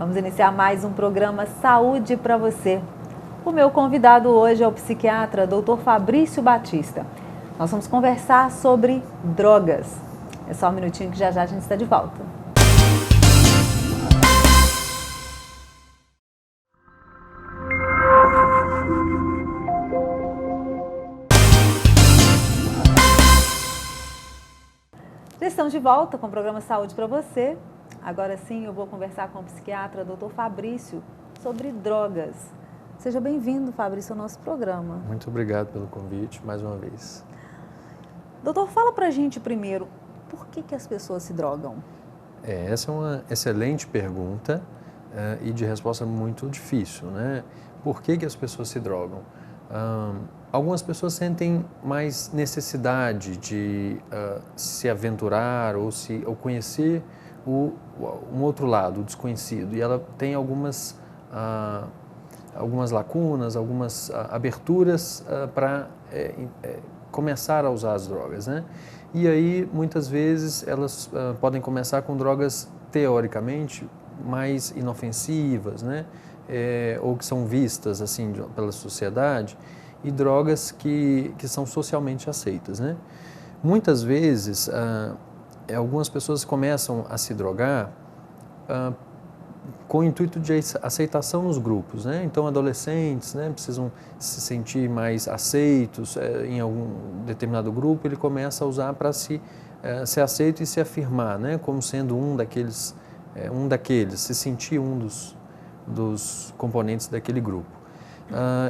Vamos iniciar mais um programa Saúde para você. O meu convidado hoje é o psiquiatra Dr. Fabrício Batista. Nós vamos conversar sobre drogas. É só um minutinho que já a gente está de volta. Já estamos de volta com o programa Saúde para você. Agora sim eu vou conversar com o psiquiatra Dr. Fabrício sobre drogas. Seja bem-vindo, Fabrício, ao nosso programa. Muito obrigado pelo convite, mais uma vez. Doutor, fala pra gente primeiro, por que as pessoas se drogam? Essa é uma excelente pergunta e de resposta muito difícil, né? Por que as pessoas se drogam? Algumas pessoas sentem mais necessidade de se aventurar ou conhecer um outro lado, o desconhecido, e ela tem algumas lacunas, algumas aberturas para começar a usar as drogas, né? E aí, muitas vezes, elas podem começar com drogas, teoricamente, mais inofensivas, né? Ou que são vistas, assim, pela sociedade, e drogas que são socialmente aceitas, né? Muitas vezes, algumas pessoas começam a se drogar com o intuito de aceitação nos grupos, né? Então, adolescentes, né, precisam se sentir mais aceitos em algum determinado grupo, ele começa a usar para ser aceito e se afirmar, né, como sendo um daqueles, se sentir um dos componentes daquele grupo.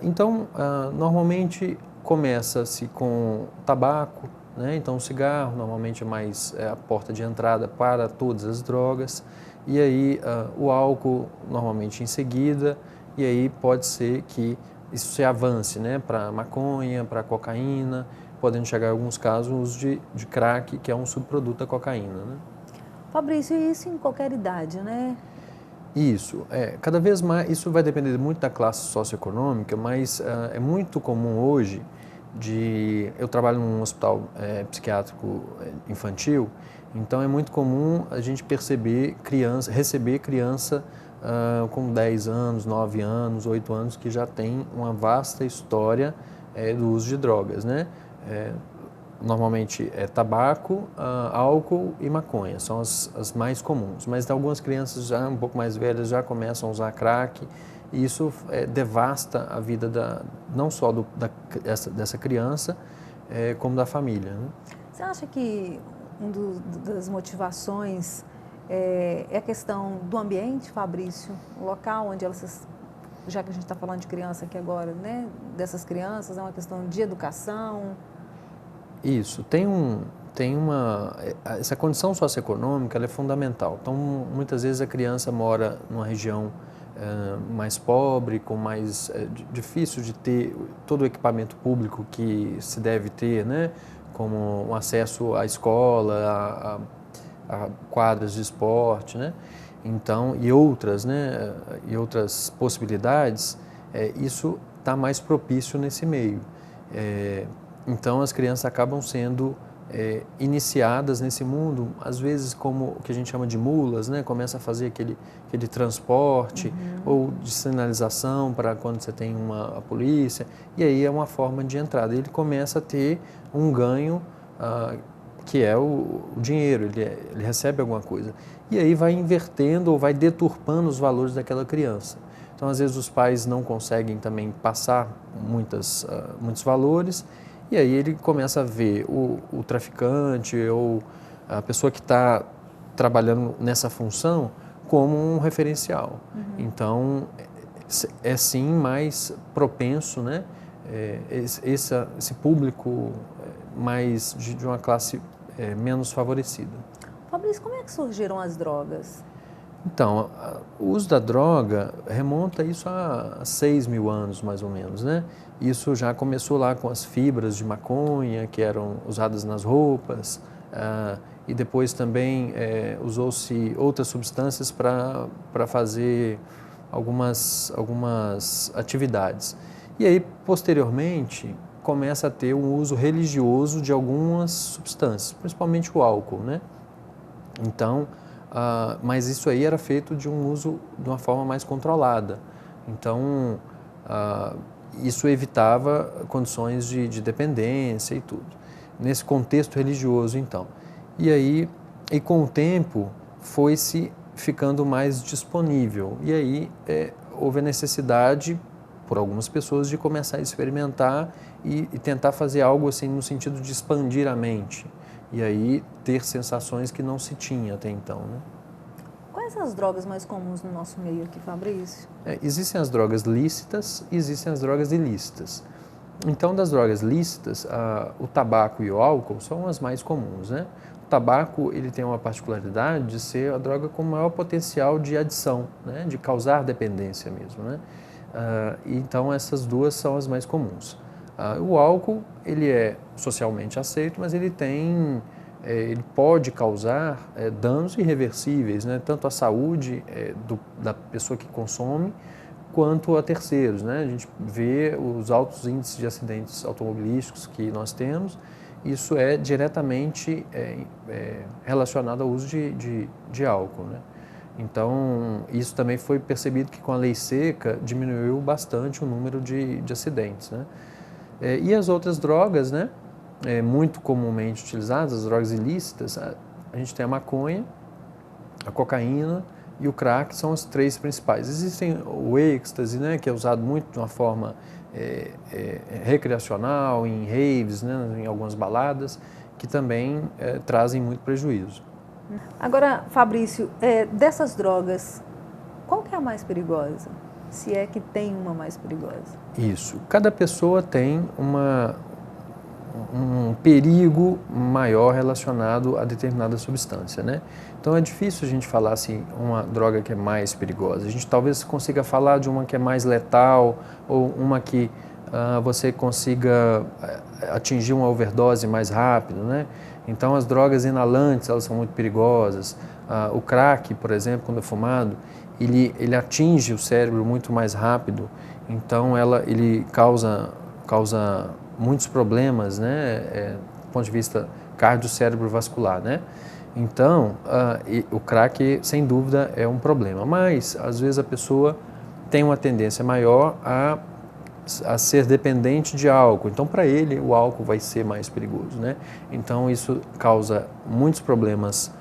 Então, normalmente começa-se com tabaco, né? Então, o cigarro normalmente é mais a porta de entrada para todas as drogas. E aí o álcool normalmente em seguida, e aí pode ser que isso se avance, né, para maconha, para cocaína, podendo chegar em alguns casos o uso de crack, que é um subproduto da cocaína, né? Fabrício, e isso em qualquer idade, né? Isso, cada vez mais, isso vai depender muito da classe socioeconômica, mas é muito comum hoje eu trabalho num hospital psiquiátrico infantil, então é muito comum a gente receber criança com 10 anos, 9 anos, 8 anos, que já tem uma vasta história do uso de drogas, né? Normalmente é tabaco, álcool e maconha, são as mais comuns, mas algumas crianças já um pouco mais velhas já começam a usar crack, e isso devasta a vida não só dessa criança, como da família, né? Você acha que das motivações é a questão do ambiente, Fabrício? O local onde elas, já que a gente está falando de criança aqui agora, né? Dessas crianças, é uma questão de educação? Isso, essa condição socioeconômica ela é fundamental. Então, muitas vezes a criança mora numa região mais pobre, difícil de ter todo o equipamento público que se deve ter, né? Como um acesso à escola, a quadras de esporte, né? Então, e outras, né? E outras possibilidades, isso está mais propício nesse meio. Então, as crianças acabam sendo iniciadas nesse mundo, às vezes como o que a gente chama de mulas, né? Começa a fazer aquele transporte, ou de sinalização para quando você tem a polícia, e aí é uma forma de entrada. Ele começa a ter um ganho, que é o dinheiro, ele recebe alguma coisa. E aí vai invertendo ou vai deturpando os valores daquela criança. Então, às vezes, os pais não conseguem também passar muitos valores, e aí ele começa a ver o traficante ou a pessoa que está trabalhando nessa função como um referencial. Então, é sim mais propenso, né? Esse público mais de uma classe menos favorecida. Fabrício, como é que surgiram as drogas? Então, o uso da droga remonta isso a 6 mil anos, mais ou menos, né? Isso já começou lá com as fibras de maconha, que eram usadas nas roupas, e depois também usou-se outras substâncias para fazer algumas atividades. E aí, posteriormente, começa a ter um uso religioso de algumas substâncias, principalmente o álcool, né? Então, mas isso aí era feito de um uso de uma forma mais controlada. Então, isso evitava condições de dependência e tudo. Nesse contexto religioso, então. E aí, com o tempo, foi-se ficando mais disponível. E aí, houve a necessidade, por algumas pessoas, de começar a experimentar e tentar fazer algo assim no sentido de expandir a mente. E aí, ter sensações que não se tinha até então, né? Quais as drogas mais comuns no nosso meio aqui, Fabrício? Existem as drogas lícitas e existem as drogas ilícitas. Então, das drogas lícitas, o tabaco e o álcool são as mais comuns, né? O tabaco, ele tem uma particularidade de ser a droga com maior potencial de adição, né? De causar dependência mesmo, né? Então, essas duas são as mais comuns. O álcool, ele é socialmente aceito, mas ele pode causar danos irreversíveis, né? Tanto à saúde da pessoa que consome, quanto a terceiros, né? A gente vê os altos índices de acidentes automobilísticos que nós temos, isso é diretamente relacionado ao uso de álcool, né? Então, isso também foi percebido que com a lei seca diminuiu bastante o número de acidentes, né? E as outras drogas, né? Muito comumente utilizadas, as drogas ilícitas, a gente tem a maconha, a cocaína e o crack, são as três principais. Existem o êxtase, né, que é usado muito de uma forma recreacional, em raves, né, em algumas baladas, que também trazem muito prejuízo. Agora, Fabrício, dessas drogas, qual que é a mais perigosa? Se é que tem uma mais perigosa? Isso. Cada pessoa tem um perigo maior relacionado a determinada substância, né? Então é difícil a gente falar assim, uma droga que é mais perigosa. A gente talvez consiga falar de uma que é mais letal ou uma que você consiga atingir uma overdose mais rápido, né? Então as drogas inalantes, elas são muito perigosas. O crack, por exemplo, quando é fumado, ele atinge o cérebro muito mais rápido, então ele causa muitos problemas, né, do ponto de vista cardiocérebrovascular, né? Então, o crack, sem dúvida, é um problema, mas às vezes a pessoa tem uma tendência maior a ser dependente de álcool, então para ele o álcool vai ser mais perigoso, né? Então isso causa muitos problemas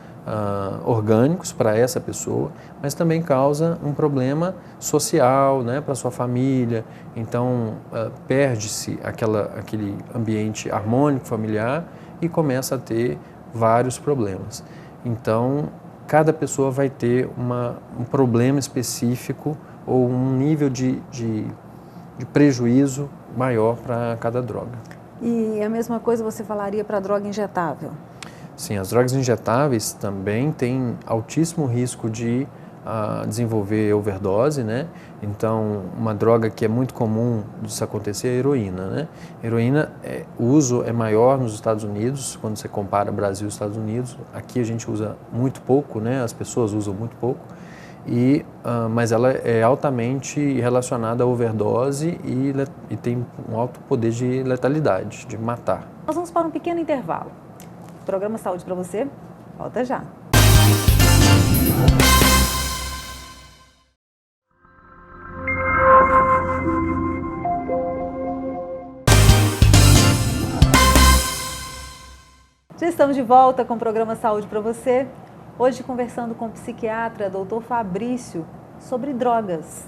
orgânicos para essa pessoa, mas também causa um problema social, né, para sua família. Então perde-se aquele ambiente harmônico familiar e começa a ter vários problemas. Então cada pessoa vai ter um problema específico ou um nível de prejuízo maior para cada droga. E a mesma coisa você falaria para a droga injetável? Sim, as drogas injetáveis também têm altíssimo risco de desenvolver overdose, né? Então, uma droga que é muito comum disso acontecer é a heroína, né? Heroína, o uso é maior nos Estados Unidos, quando você compara Brasil e Estados Unidos. Aqui a gente usa muito pouco, né? As pessoas usam muito pouco. Mas ela é altamente relacionada à overdose e tem um alto poder de letalidade, de matar. Nós vamos para um pequeno intervalo. Programa Saúde para você, volta já. Já estamos de volta com o programa Saúde para você. Hoje conversando com o psiquiatra, Dr. Fabrício, sobre drogas.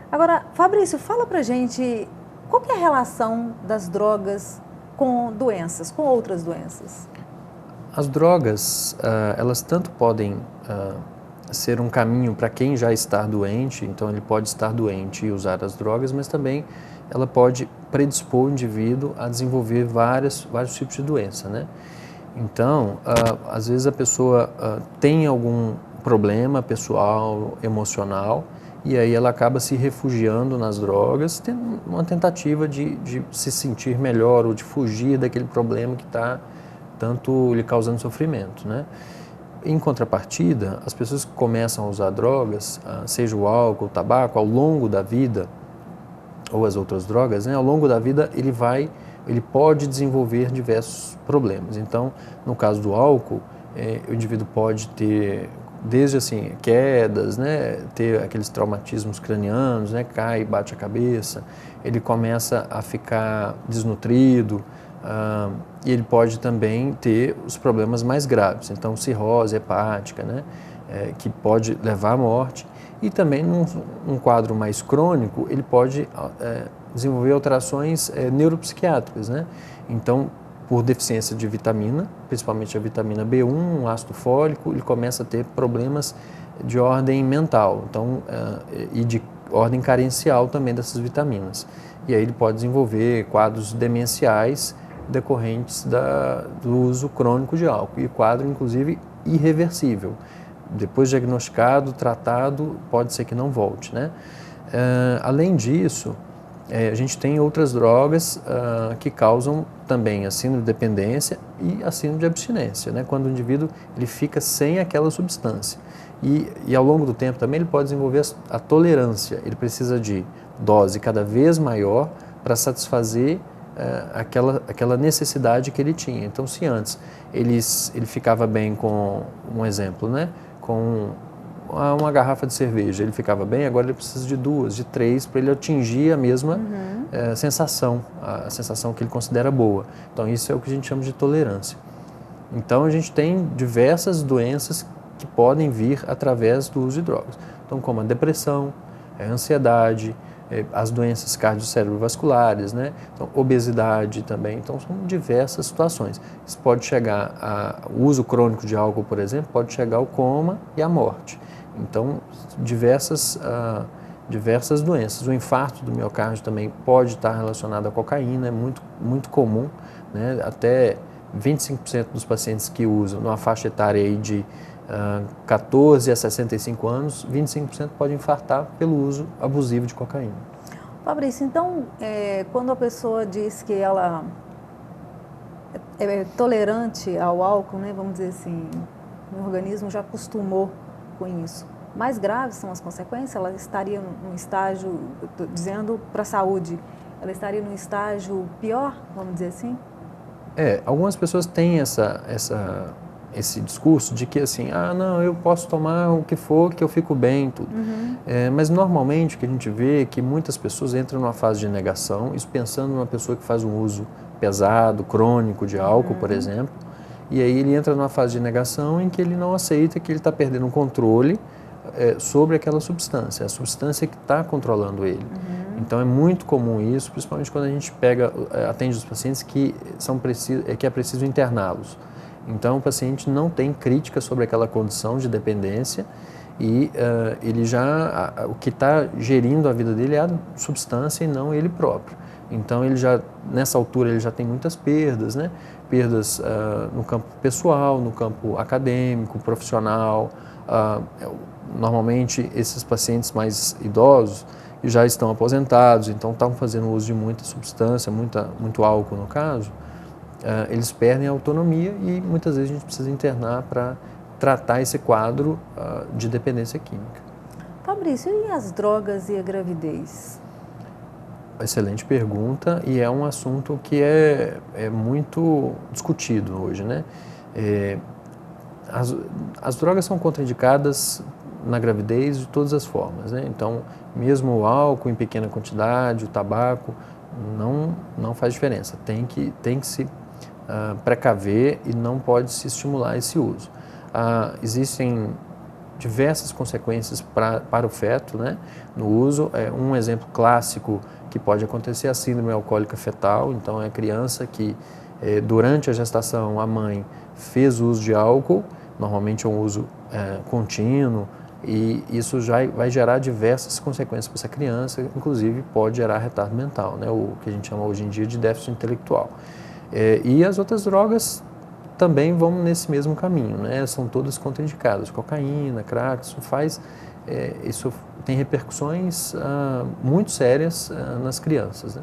Agora, Fabrício, fala pra gente qual que é a relação das drogas com doenças, com outras doenças? As drogas, elas tanto podem ser um caminho para quem já está doente, então ele pode estar doente e usar as drogas, mas também ela pode predispor o indivíduo a desenvolver vários tipos de doença, né? Então, às vezes a pessoa tem algum problema pessoal, emocional, e aí ela acaba se refugiando nas drogas, tendo uma tentativa de se sentir melhor ou de fugir daquele problema que está tanto lhe causando sofrimento, né? Em contrapartida, as pessoas que começam a usar drogas, seja o álcool, o tabaco, ao longo da vida, ou as outras drogas, né? Ao longo da vida ele pode desenvolver diversos problemas. Então, no caso do álcool, o indivíduo pode ter, desde assim, quedas, né, ter aqueles traumatismos cranianos, né, cai, bate a cabeça, ele começa a ficar desnutrido, e ele pode também ter os problemas mais graves, então cirrose hepática, né, que pode levar à morte, e também num quadro mais crônico, ele pode desenvolver alterações neuropsiquiátricas, né, então por deficiência de vitamina, principalmente a vitamina B1, ácido fólico, ele começa a ter problemas de ordem mental, então, e de ordem carencial também dessas vitaminas. E aí ele pode desenvolver quadros demenciais decorrentes do uso crônico de álcool, e quadro, inclusive, irreversível. Depois diagnosticado, tratado, pode ser que não volte, né? Além disso, a gente tem outras drogas que causam também a síndrome de dependência e a síndrome de abstinência, né? Quando o indivíduo ele fica sem aquela substância. E ao longo do tempo também ele pode desenvolver a tolerância, ele precisa de dose cada vez maior para satisfazer aquela necessidade que ele tinha. Então, se antes ele ficava bem com, um exemplo, né? Com uma garrafa de cerveja, ele ficava bem, agora ele precisa de 2, de 3 para ele atingir a mesma sensação, a sensação que ele considera boa. Então isso é o que a gente chama de tolerância. Então a gente tem diversas doenças que podem vir através do uso de drogas. Então como a depressão, a ansiedade, as doenças cardiocerebrovasculares, né? Então, obesidade também, então são diversas situações. Isso pode chegar o uso crônico de álcool, por exemplo, pode chegar ao coma e à morte. Então, diversas doenças. O infarto do miocárdio também pode estar relacionado à cocaína, é muito, muito comum, né? Até 25% dos pacientes que usam, numa faixa etária aí de 14 a 65 anos, 25% podem infartar pelo uso abusivo de cocaína. Fabrício, então, quando a pessoa diz que ela é tolerante ao álcool, né, vamos dizer assim, o organismo já acostumou com isso, mais graves são as consequências? Ela estaria num estágio, estou dizendo para a saúde, ela estaria num estágio pior, vamos dizer assim? Algumas pessoas têm esse discurso de que assim, não, eu posso tomar o que for que eu fico bem, tudo. Mas normalmente o que a gente vê é que muitas pessoas entram numa fase de negação, isso pensando numa pessoa que faz um uso pesado, crônico de álcool, por exemplo, e aí ele entra numa fase de negação em que ele não aceita que ele está perdendo o controle sobre aquela substância, a substância que está controlando ele. Então é muito comum isso, principalmente quando a gente atende os pacientes que é preciso interná-los. Então o paciente não tem crítica sobre aquela condição de dependência e ele o que está gerindo a vida dele é a substância e não ele próprio. Então ele nessa altura ele já tem muitas perdas, né? Perdas no campo pessoal, no campo acadêmico, profissional. Normalmente esses pacientes mais idosos já estão aposentados, então estão fazendo uso de muita substância, muito álcool no caso. Eles perdem a autonomia e muitas vezes a gente precisa internar para tratar esse quadro de dependência química. Fabrício, e as drogas e a gravidez? Excelente pergunta, e é um assunto que é muito discutido hoje, né? As drogas são contraindicadas na gravidez de todas as formas, né? Então, mesmo o álcool em pequena quantidade, o tabaco, não faz diferença. Tem que se precaver e não pode se estimular esse uso. Existem diversas consequências para o feto, né, no uso. Um exemplo clássico que pode acontecer é a síndrome alcoólica fetal. Então, é a criança que, durante a gestação, a mãe fez uso de álcool, normalmente é um uso contínuo, e isso já vai gerar diversas consequências para essa criança, inclusive pode gerar retardo mental, né, o que a gente chama hoje em dia de déficit intelectual. E as outras drogas também vão nesse mesmo caminho, né? São todas contraindicadas, cocaína, crack, isso tem repercussões muito sérias nas crianças, né?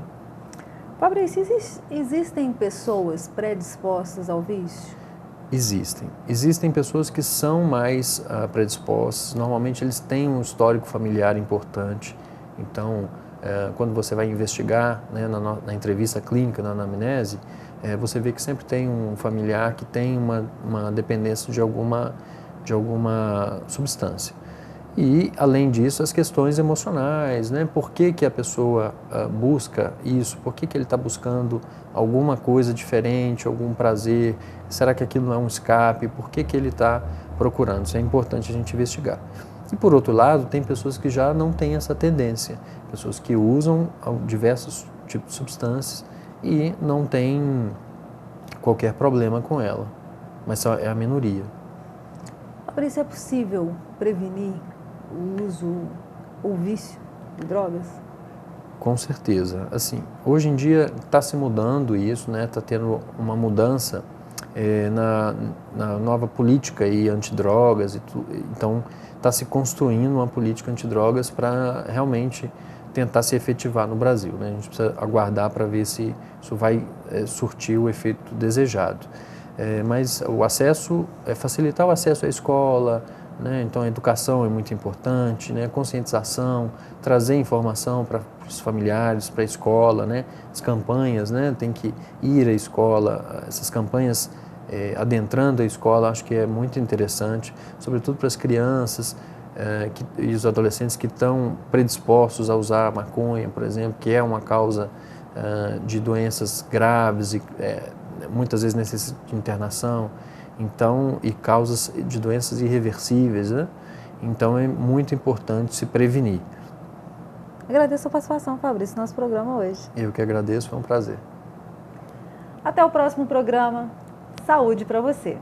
Fabrício, existem pessoas predispostas ao vício? Existem pessoas que são mais predispostas, normalmente eles têm um histórico familiar importante, então quando você vai investigar, né, na entrevista clínica, na anamnese, você vê que sempre tem um familiar que tem uma dependência de alguma substância. E, além disso, as questões emocionais, né? Por que que a pessoa busca isso? Por que que ele está buscando alguma coisa diferente, algum prazer? Será que aquilo não é um escape? Por que que ele está procurando? Isso é importante a gente investigar. E, por outro lado, tem pessoas que já não têm essa tendência, pessoas que usam diversos tipos de substâncias e não têm qualquer problema com ela, mas é a minoria. Fabrício, é possível prevenir o uso ou vício de drogas? Com certeza. Assim, hoje em dia está se mudando isso, né? Está tendo uma mudança na nova política aí, antidrogas e então está se construindo uma política antidrogas para realmente tentar se efetivar no Brasil, né? A gente precisa aguardar para ver se isso vai surtir o efeito desejado. Mas o acesso, facilitar o acesso à escola, né? Então a educação é muito importante, né? Conscientização, trazer informação para os familiares, para a escola, né? As campanhas, né? Tem que ir à escola, essas campanhas adentrando a escola, acho que é muito interessante, sobretudo para as crianças e os adolescentes que estão predispostos a usar maconha, por exemplo, que é uma causa de doenças graves e muitas vezes necessita de internação, então, e causas de doenças irreversíveis, né? Então é muito importante se prevenir. Agradeço a participação, Fabrício, no nosso programa hoje. Eu que agradeço, foi um prazer. Até o próximo programa. Saúde para você!